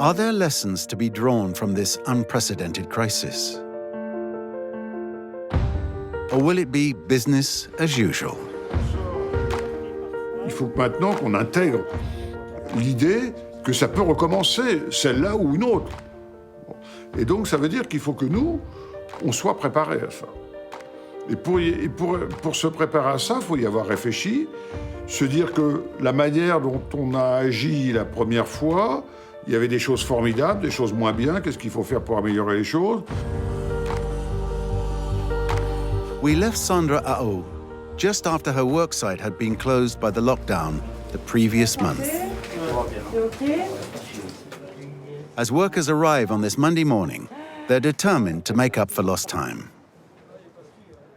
Are there lessons to be drawn from this unprecedented crisis? Or will it be business as usual? Il faut maintenant qu'on intègre l'idée que ça peut recommencer, celle-là ou une autre. Et donc, ça veut dire qu'il faut que nous, on soit préparés à ça. Et pour se préparer à ça, il faut y avoir réfléchi, se dire que la manière dont on a agi la première fois, il y avait des choses formidables, des choses moins bien, qu'est-ce qu'il faut faire pour améliorer les choses. We left Sandra Ao just after her worksite had been closed by the lockdown the previous month. As workers arrive on this Monday morning, they're determined to make up for lost time.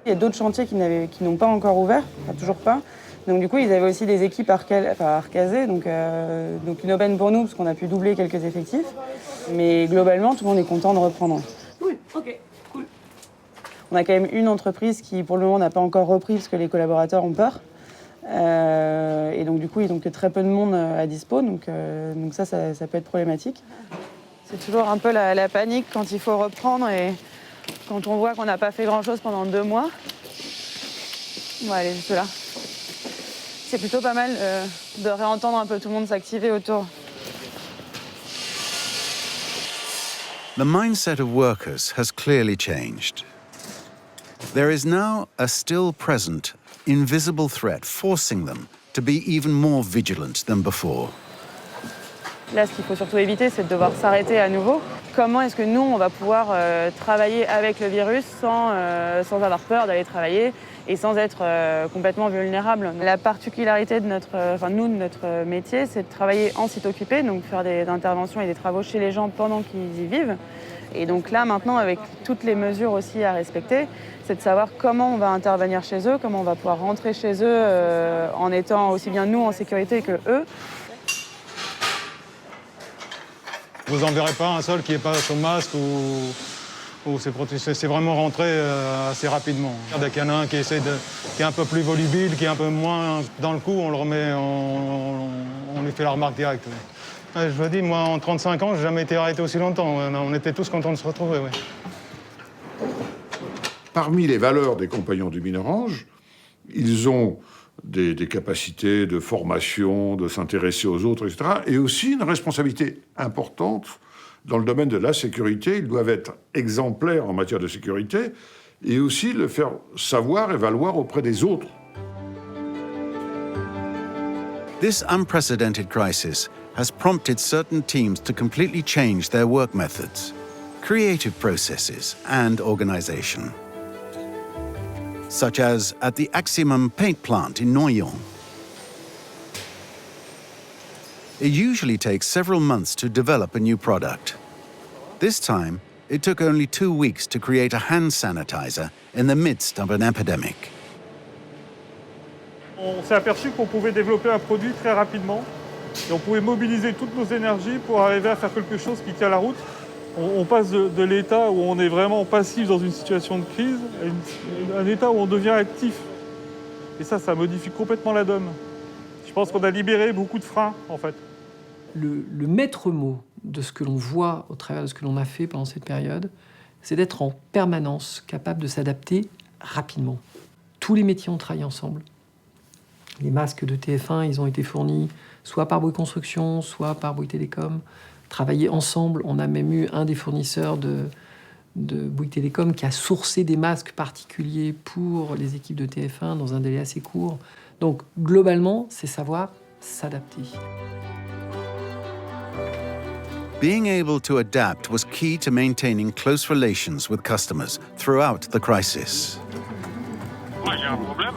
Il y a d'autres chantiers qui n'ont pas encore ouvert, enfin, toujours pas. Donc du coup, ils avaient aussi des équipes à recaser, donc une aubaine pour nous, parce qu'on a pu doubler quelques effectifs. Mais globalement, tout le monde est content de reprendre. Oui, ok, cool. On a quand même une entreprise qui, pour le moment, n'a pas encore repris, parce que les collaborateurs ont peur. Et donc du coup, ils n'ont que très peu de monde à dispo, donc ça peut être problématique. C'est toujours un peu la panique quand il faut reprendre et quand on voit qu'on n'a pas fait grand-chose pendant 2 mois. On va aller juste là. C'est plutôt pas mal de réentendre un peu tout le monde s'activer autour. The mindset of workers has clearly changed. There is now a still present, invisible threat forcing them to be even more vigilant than before. Là, ce qu'il faut surtout éviter, c'est de devoir s'arrêter à nouveau. Comment est-ce que nous, on va pouvoir travailler avec le virus sans avoir peur d'aller travailler et sans être complètement vulnérable? La particularité de notre métier, c'est de travailler en site occupé, donc faire des interventions et des travaux chez les gens pendant qu'ils y vivent. Et donc là, maintenant, avec toutes les mesures aussi à respecter, c'est de savoir comment on va intervenir chez eux, comment on va pouvoir rentrer chez eux en étant aussi bien nous en sécurité que eux. Vous n'en verrez pas un seul qui n'est pas son masque ou c'est vraiment rentré assez rapidement. Dès qu'il y en a un qui est un peu plus volubile, qui est un peu moins dans le coup, on le remet, on lui fait la remarque directe. Ouais. Je vous dis, moi, en 35 ans, je n'ai jamais été arrêté aussi longtemps. On était tous contents de se retrouver. Ouais. Parmi les valeurs des Compagnons du Mine-Orange, ils ont des capacités de formation, de s'intéresser aux autres, etc. Et aussi une responsabilité importante dans le domaine de la sécurité. Ils doivent être exemplaires en matière de sécurité et aussi le faire savoir et valoir auprès des autres. This unprecedented crisis has prompted certain teams to completely change their work methods, creative processes, and organization. Such as at the Aximum paint plant in Noyon. It usually takes several months to develop a new product. This time, it took only 2 weeks to create a hand sanitizer in the midst of an epidemic. On s'est aperçu qu'on pouvait développer un produit très rapidement et on pouvait mobiliser toutes nos énergies pour arriver à faire quelque chose qui tient la route. On passe de l'état où on est vraiment passif dans une situation de crise à un état où on devient actif. Et ça modifie complètement la donne. Je pense qu'on a libéré beaucoup de freins, en fait. Le maître mot de ce que l'on voit au travers de ce que l'on a fait pendant cette période, c'est d'être en permanence capable de s'adapter rapidement. Tous les métiers ont travaillé ensemble. Les masques de TF1, ils ont été fournis soit par Bouygues Construction, soit par Bouygues Télécom. Travailler ensemble, on a même eu un des fournisseurs de Bouygues Télécom qui a sourcé des masques particuliers pour les équipes de TF1 dans un délai assez court. Donc, globalement, c'est savoir s'adapter. Being able to adapt was key to maintaining close relations with customers throughout the crisis. Moi, j'ai un problème.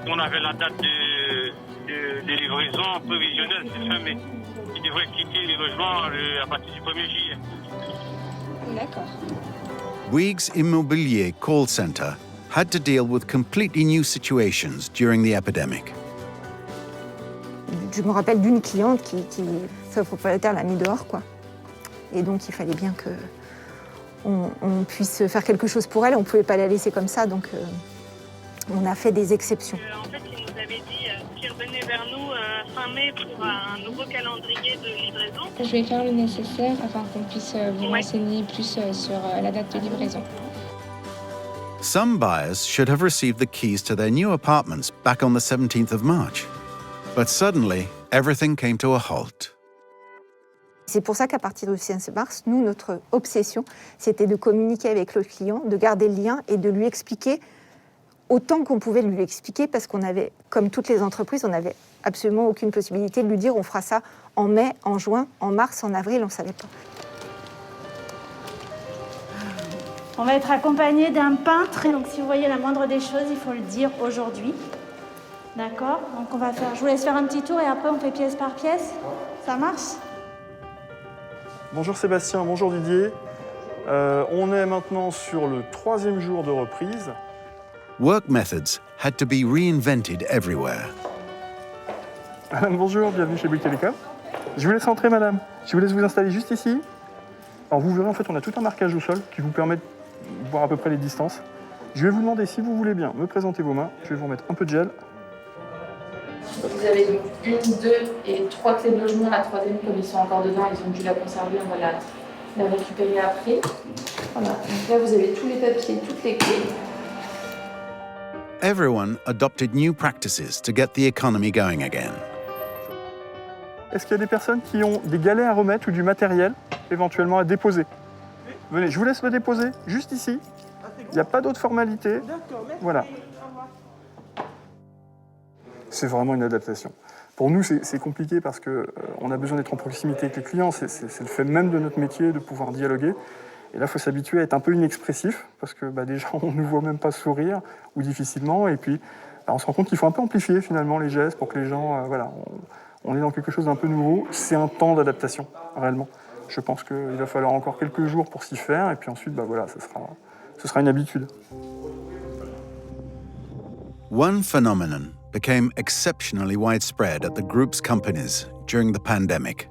On avait la date de livraison prévisionnelle, c'est fin mai. Il devrait quitter les logements à partir du 1er juillet. D'accord. Bouygues Immobilier call center had to deal with completely new situations during the epidemic. Je me rappelle d'une cliente qui sa propriétaire l'a mis dehors, quoi. Et donc il fallait bien qu'on puisse faire quelque chose pour elle. On ne pouvait pas la laisser comme ça, donc On a fait des exceptions. En fait, il nous avait dit qu'il revenait vers nous fin mai pour un nouveau calendrier de livraison. Je vais faire le nécessaire afin qu'on puisse vous renseigner plus sur la date de livraison. Some buyers should have received the keys to their new apartments back on the 17th of March. But suddenly, everything came to a halt. C'est pour ça qu'à partir du 16 mars, nous, notre obsession, c'était de communiquer avec le client, de garder le lien et de lui expliquer autant qu'on pouvait lui expliquer, parce qu'on avait, comme toutes les entreprises, on n'avait absolument aucune possibilité de lui dire on fera ça en mai, en juin, en mars, en avril, on ne savait pas. On va être accompagné d'un peintre, donc si vous voyez la moindre des choses, il faut le dire aujourd'hui. D'accord? Donc on va faire, je vous laisse faire un petit tour et après on fait pièce par pièce. Ça marche? Bonjour Sébastien, bonjour Didier. On est maintenant sur le 3e jour de reprise. Work methods had to be reinvented everywhere. Madame, bonjour, bienvenue chez Bouygues Telecom. Je vous laisse rentrer, madame. Je vous laisse vous installer juste ici. Alors vous verrez, en fait, on a tout un marquage au sol qui vous permet de voir à peu près les distances. Je vais vous demander, si vous voulez bien, me présenter vos mains. Je vais vous remettre un peu de gel. Vous avez donc 1, 2 et 3 clés de logement. La 3e, comme ils sont encore dedans, ils ont dû la conserver. On va la récupérer après. Voilà. Donc là, vous avez tous les papiers, toutes les clés. Everyone adopted new practices to get the economy going again. Est-ce qu'il y a des personnes qui ont des galets à remettre ou du matériel éventuellement à déposer? Venez, je vous laisse le déposer, juste ici. Il n'y a pas d'autre formalité. Voilà. C'est vraiment une adaptation. Pour nous, c'est compliqué parce qu'on a besoin d'être en proximité avec les clients. C'est le fait même de notre métier de pouvoir dialoguer. Et là, il faut s'habituer à être un peu inexpressif parce que déjà, on ne nous voit même pas sourire ou difficilement. Et puis, on se rend compte qu'il faut un peu amplifier finalement les gestes pour que les gens... on est dans quelque chose d'un peu nouveau. C'est un temps d'adaptation, réellement. Je pense qu'il va falloir encore quelques jours pour s'y faire. Et puis ensuite, ce sera une habitude. One phenomenon became exceptionally widespread at the group's companies during the pandemic: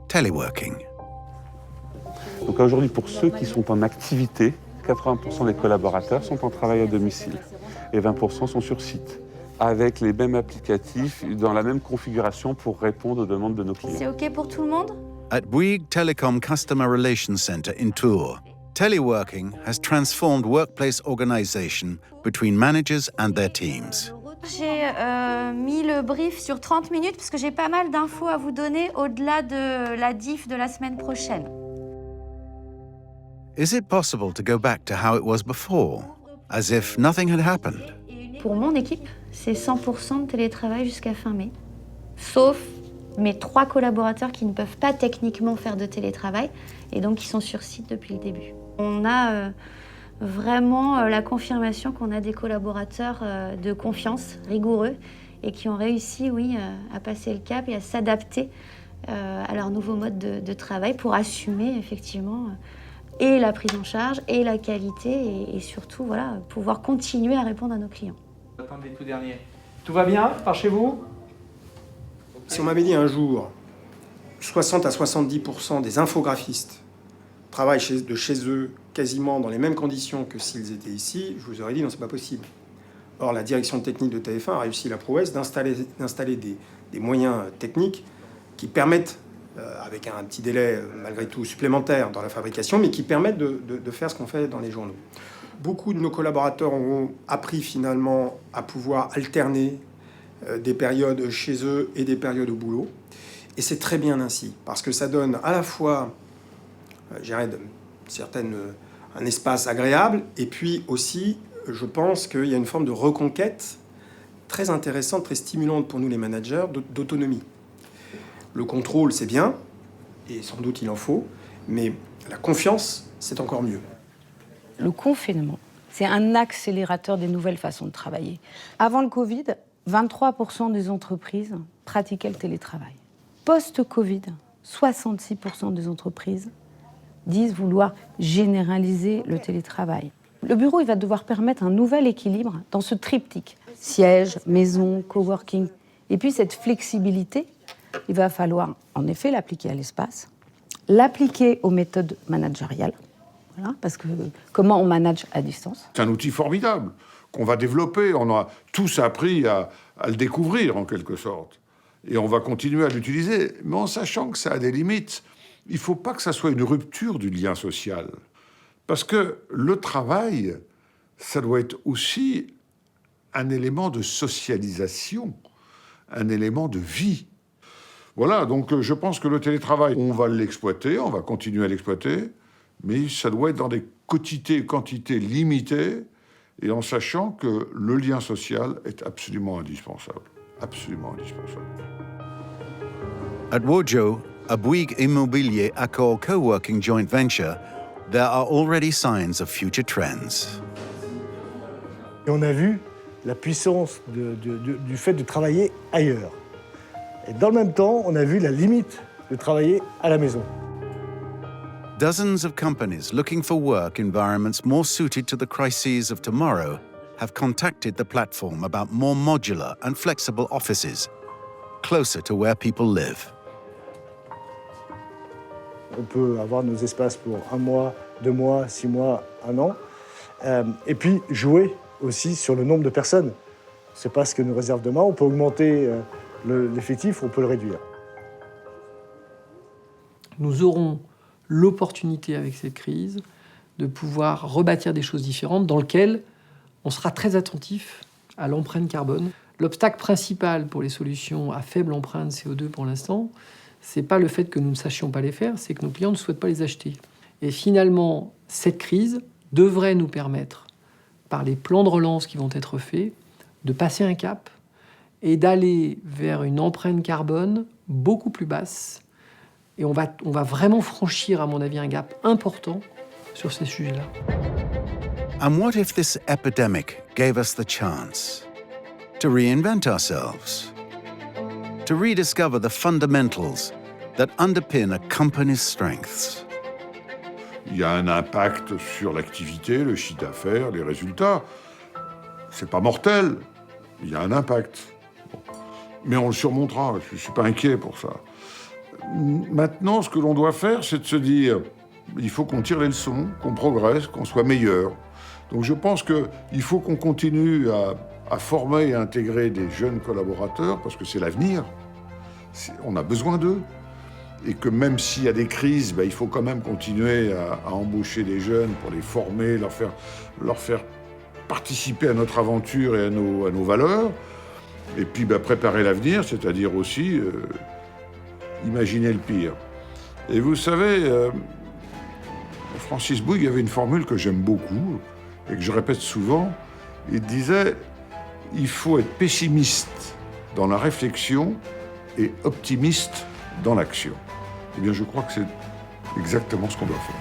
teleworking. Donc aujourd'hui, pour ceux qui sont en activité, 80% des collaborateurs sont en travail à domicile et 20% sont sur site, avec les mêmes applicatifs, dans la même configuration pour répondre aux demandes de nos clients. C'est OK pour tout le monde? At Bouygues Telecom Customer Relations Center in Tours, teleworking has transformed workplace organization between managers and their teams. J'ai mis le brief sur 30 minutes parce que j'ai pas mal d'infos à vous donner au-delà de la diff de la semaine prochaine. Is it possible to go back to how it was before, as if nothing had happened? Pour mon équipe, c'est 100% de télétravail jusqu'à fin mai, sauf mes 3 collaborateurs qui ne peuvent pas techniquement faire de télétravail et donc qui sont sur site depuis le début. On a vraiment la confirmation qu'on a des collaborateurs de confiance, rigoureux, et qui ont réussi, à passer le cap et à s'adapter à leur nouveau mode de travail pour assumer effectivement et la prise en charge et la qualité et surtout pouvoir continuer à répondre à nos clients. Attendez, tout dernier. Tout va bien par chez vous? Si on m'avait dit un jour 60 à 70% des infographistes travaillent de chez eux quasiment dans les mêmes conditions que s'ils étaient ici, je vous aurais dit non, c'est pas possible. Or, la direction technique de TF1 a réussi la prouesse d'installer des moyens techniques qui permettent, avec un petit délai malgré tout supplémentaire dans la fabrication, mais qui permettent de faire ce qu'on fait dans les journaux. Beaucoup de nos collaborateurs ont appris finalement à pouvoir alterner des périodes chez eux et des périodes au boulot. Et c'est très bien ainsi, parce que ça donne à la fois, un espace agréable, et puis aussi, je pense qu'il y a une forme de reconquête très intéressante, très stimulante pour nous les managers, d'autonomie. Le contrôle, c'est bien, et sans doute il en faut, mais la confiance, c'est encore mieux. Le confinement, c'est un accélérateur des nouvelles façons de travailler. Avant le Covid, 23% des entreprises pratiquaient le télétravail. Post-Covid, 66% des entreprises disent vouloir généraliser le télétravail. Le bureau, il va devoir permettre un nouvel équilibre dans ce triptyque. Siège, maison, coworking. Et puis cette flexibilité, il va falloir en effet l'appliquer à l'espace, l'appliquer aux méthodes managériales. Voilà, parce que comment on manage à distance? C'est un outil formidable. qu'on va développer. On a tous appris à le découvrir, en quelque sorte. Et on va continuer à l'utiliser, mais en sachant que ça a des limites. Il ne faut pas que ça soit une rupture du lien social. Parce que le travail, ça doit être aussi un élément de socialisation, un élément de vie. Voilà, donc je pense que le télétravail, on va l'exploiter, on va continuer à l'exploiter, mais ça doit être dans des quantités limitées, et en sachant que le lien social est absolument indispensable. Absolument indispensable. At Wuzhou, a Bouygues Immobilier Accor co-working joint venture, there are already signs of future trends. Et on a vu la puissance du fait de travailler ailleurs. Et dans le même temps, on a vu la limite de travailler à la maison. Dozens of companies looking for work environments more suited to the crises of tomorrow have contacted the platform about more modular and flexible offices, closer to where people live. On peut avoir nos espaces pour 1 mois, 2 mois, 6 mois, 1 an. Et puis jouer aussi sur le nombre de personnes. C'est pas ce que nous réserve demain. On peut augmenter l'effectif, on peut le réduire. Nous aurons l'opportunité avec cette crise de pouvoir rebâtir des choses différentes dans lesquelles on sera très attentif à l'empreinte carbone. L'obstacle principal pour les solutions à faible empreinte CO2 pour l'instant, c'est pas le fait que nous ne sachions pas les faire, c'est que nos clients ne souhaitent pas les acheter. Et finalement, cette crise devrait nous permettre, par les plans de relance qui vont être faits, de passer un cap et d'aller vers une empreinte carbone beaucoup plus basse. Et on va vraiment franchir, à mon avis, un gap important sur ces sujets-là. And what if this epidemic gave us the chance to reinvent ourselves, to rediscover the fundamentals that underpin a company's strengths? Il y a un impact sur l'activité, le chiffre d'affaires, les résultats. C'est pas mortel, il y a un impact. Bon. Mais on le surmontera, je ne suis pas inquiet pour ça. Maintenant, ce que l'on doit faire, c'est de se dire, il faut qu'on tire les leçons, qu'on progresse, qu'on soit meilleur. Donc je pense qu'il faut qu'on continue à former et à intégrer des jeunes collaborateurs, parce que c'est l'avenir. On a besoin d'eux. Et que même s'il y a des crises, il faut quand même continuer à embaucher des jeunes pour les former, leur faire participer à notre aventure et à nos valeurs. Et puis préparer l'avenir, c'est-à-dire aussi imaginer le pire. Et vous savez, Francis Bouygues avait une formule que j'aime beaucoup et que je répète souvent. Il disait « Il faut être pessimiste dans la réflexion et optimiste dans l'action ». Eh bien, je crois que c'est exactement ce qu'on doit faire.